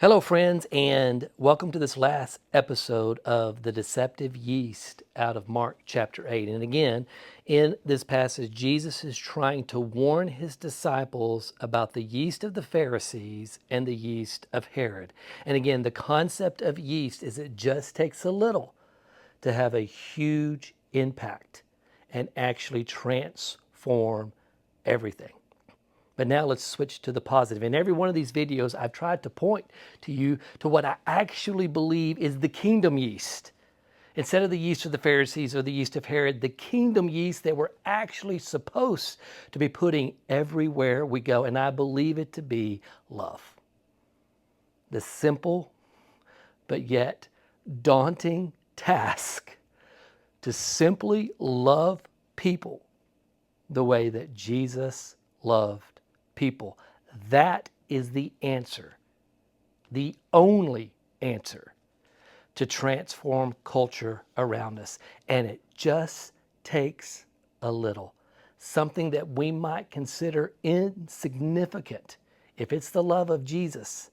Hello, friends, and welcome to this last episode of the Deceptive Yeast out of Mark chapter 8. And again, in this passage, Jesus is trying to warn his disciples about the yeast of the Pharisees and the yeast of Herod. And again, the concept of yeast is it just takes a little to have a huge impact and actually transform everything. But now let's switch to the positive. In every one of these videos, I've tried to point to you to what I actually believe is the kingdom yeast. Instead of the yeast of the Pharisees or the yeast of Herod, the kingdom yeast that we're actually supposed to be putting everywhere we go. And I believe it to be love. The simple but yet daunting task to simply love people the way that Jesus loved people. That is the answer, the only answer to transform culture around us. And it just takes a little, something that we might consider insignificant. If it's the love of Jesus,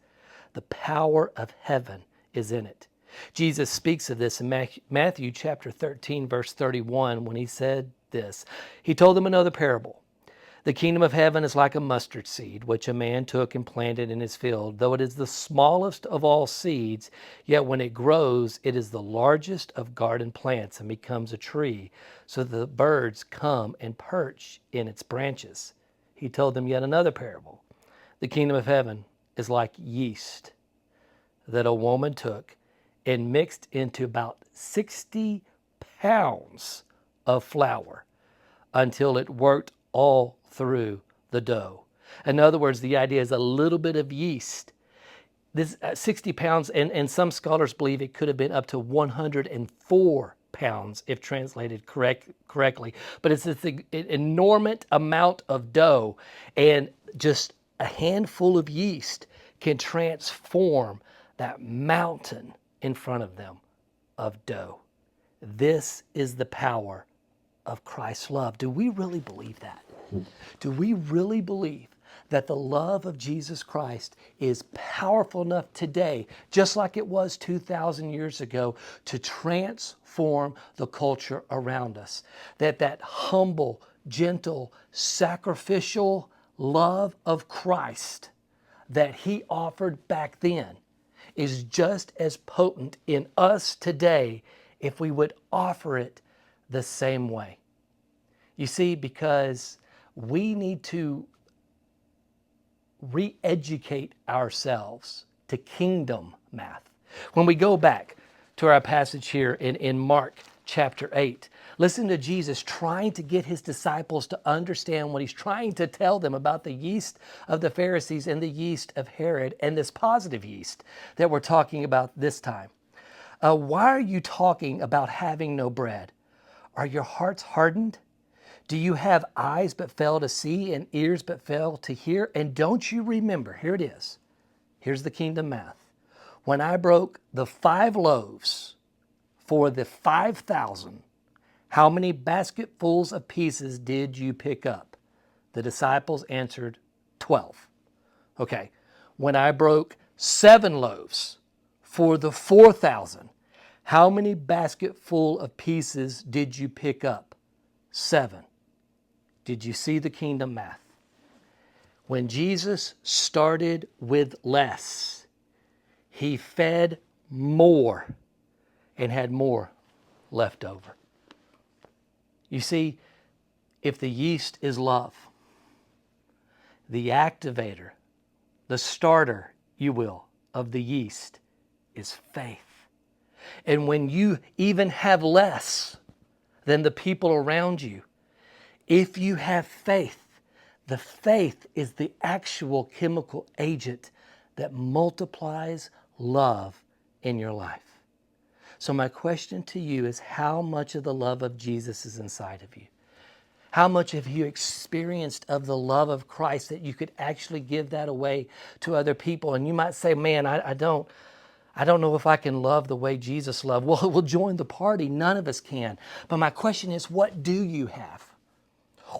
the power of heaven is in it. Jesus speaks of this in Matthew chapter 13, verse 31, when he said this. He told them another parable. The kingdom of heaven is like a mustard seed, which a man took and planted in his field. Though it is the smallest of all seeds, yet when it grows, it is the largest of garden plants and becomes a tree, so that the birds come and perch in its branches. He told them yet another parable. The kingdom of heaven is like yeast that a woman took and mixed into about 60 pounds of flour until it worked all through the dough. In other words, the idea is a little bit of yeast. This 60 pounds, and some scholars believe it could have been up to 104 pounds if translated correctly. But it's an enormous amount of dough, and just a handful of yeast can transform that mountain in front of them of dough. This is the power of Christ's love. Do we really believe that? Do we really believe that the love of Jesus Christ is powerful enough today, just like it was 2,000 years ago, to transform the culture around us? That humble, gentle, sacrificial love of Christ that he offered back then is just as potent in us today if we would offer it the same way. You see, because we need to re-educate ourselves to kingdom math. When we go back to our passage here in Mark chapter 8, listen to Jesus trying to get his disciples to understand what he's trying to tell them about the yeast of the Pharisees and the yeast of Herod and this positive yeast that we're talking about this time. Why are you talking about having no bread? Are your hearts hardened? Do you have eyes but fail to see and ears but fail to hear? And don't you remember, here it is. Here's the kingdom math. When I broke the 5 loaves for the 5,000, how many basketfuls of pieces did you pick up? The disciples answered, 12. Okay. When I broke 7 loaves for the 4,000, how many basketful of pieces did you pick up? 7. Did you see the kingdom math? When Jesus started with less, he fed more and had more left over. You see, if the yeast is love, the activator, the starter, you will, of the yeast is faith. And when you even have less than the people around you, if you have faith, the faith is the actual chemical agent that multiplies love in your life. So my question to you is, how much of the love of Jesus is inside of you? How much have you experienced of the love of Christ that you could actually give that away to other people? And you might say, man, I don't know if I can love the way Jesus loved. Well, we'll join the party. None of us can. But my question is, what do you have?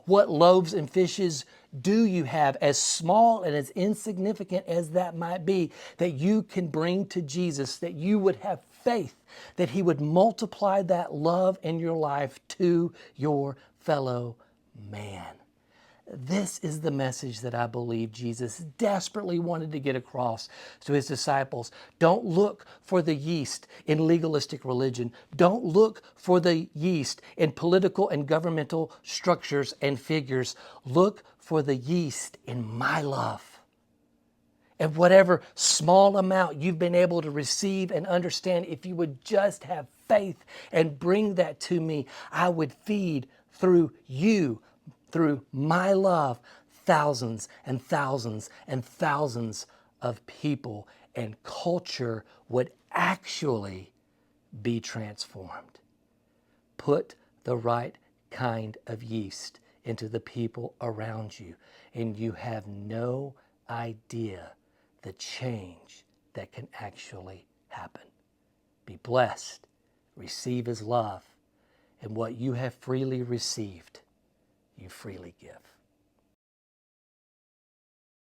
What loaves and fishes do you have, as small and as insignificant as that might be, that you can bring to Jesus, that you would have faith that He would multiply that love in your life to your fellow man? This is the message that I believe Jesus desperately wanted to get across to His disciples. Don't look for the yeast in legalistic religion. Don't look for the yeast in political and governmental structures and figures. Look for the yeast in my love. And whatever small amount you've been able to receive and understand, if you would just have faith and bring that to me, I would feed through you, through my love, thousands and thousands and thousands of people, and culture would actually be transformed. Put the right kind of yeast into the people around you, and you have no idea the change that can actually happen. Be blessed. Receive His love. And what you have freely received, you freely give.